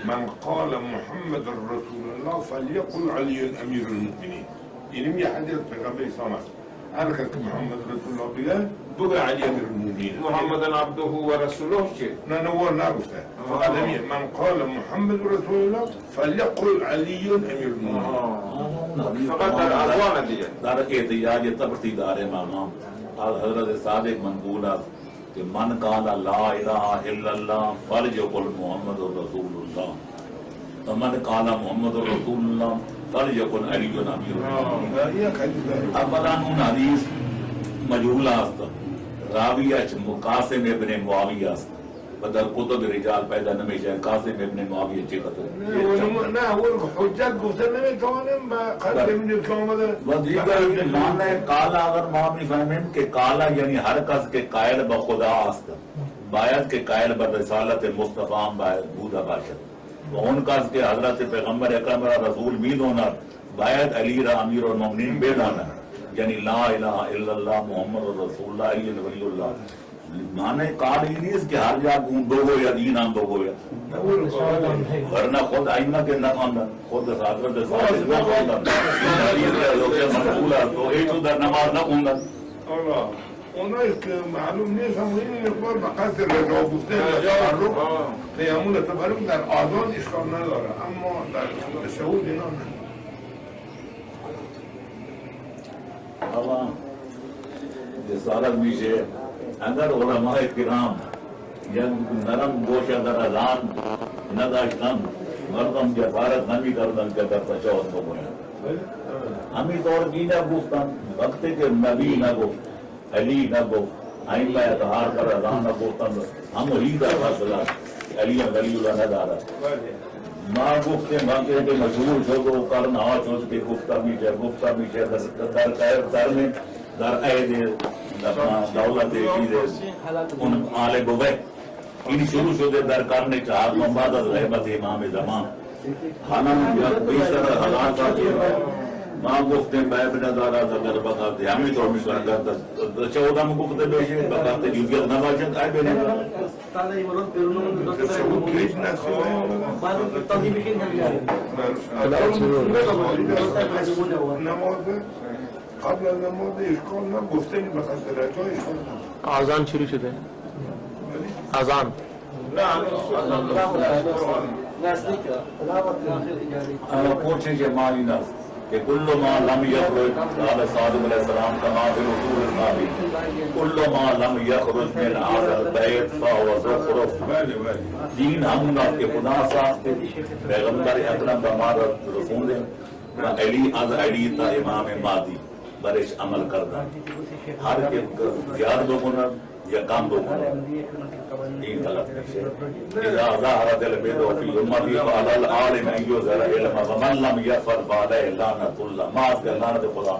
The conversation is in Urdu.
من قال محمد رسول الله فليقل علي امیر المؤمنین. یعنی میگه حدیث پیغمبر اسلام است، هر کسی محمد رسول الله بگه بگه علی امیر المؤمنین. محمد عبده و رسوله چه؟ نه نور نگفته، فقط میگه من قال محمد رسول الله فليقل علی امیر المؤمنین. فقط در اذان دیگه. در احتجاج تبرتی دار امام حضرت صادق منقول است کہ من قال لا الہ الا اللہ فلیقل محمد رسول اللہ ومن قال محمد رسول اللہ فلیقل علی امیر المؤمنین. اولا اون حدیث مجهول است، راویش قاسم ابن معاویه است و در کتب رجال پیدا نمیشه. قاسم ابن معاویه چه خطر نه اون حجت گفته نمیتوانیم با قدر که آمده و دیگر معنی کالا اگر ما میفهمیم که کالا یعنی هر کس که قائل به خدا است باید که قائل به رسالت مصطفی هم باید بوده باشد و اون کس که حضرت پیغمبر اکرم را رسول میداند باید علی را امیر المؤمنین بداند. یعنی لا الہ الا اللہ محمد رسول اللہ علی ولی اللہ معنی کال ہی نہیں اس کہ ہر جا دو ہو یا دین ہم دو ہو یا ورنہ خود آئمہ کے نہ خواندن خود حضرت صادق نہ خواندن مقبول ہے تو ایک ادھر نماز نہ خواندن. اونایی که معلوم نیست هم این مقدار بقصد رضا گفتن یا تحرک قیامون تفرق در آذان اشکال نداره، اما در تشهد اینا نه. اما جسارت میشه اگر علماء کرام یا نرم گوش در اذان نداشتن مردم جسارت نمی کردن که در تشهد بگوین. همین طور کی نگفتن وقتی که نبی نگفت علی نگفت ائمه اطهار در اذان نگفتن هم وہی در فاصله علی ولی اللہ ندارد ما گفتیم باقی که مشهور شد و کرنا شد که گفته میشه در قیر میں در عید دولت چیز اون آل بوے این شروع شده در قرن چهار بعد از رحمت امام زمان حالا بیشتر حالات ما گفتیم باید ندارد اگر بقیت همین طور میکنه در 14 گفته بشه بقیت جزئیات نباشد ای بینه قبل نماز اشکال نگفته بخاطر رجای اشکال آذان شروع شده آذان پوچھیں کہ مالی نفس کہ کل ما لم یخرج قال صادق علیہ السلام کما فی رسول اللہ کل ما لم یخرج من هذا البیت فهو زخرف. دین ہم کے خدا ساخت پیغمبر اکرم ہمارا رسول ہے علی از علی تا امام مہدی برش عمل کرنا ہر کے زیاد بکنن یا کام بکنن دین غلط نشه. اذا ظهرت البدع فی امتی فعلی العالم ان یظهر علم ومن لم یفعل فعلیه لعنة الله. ما از لعنت خدا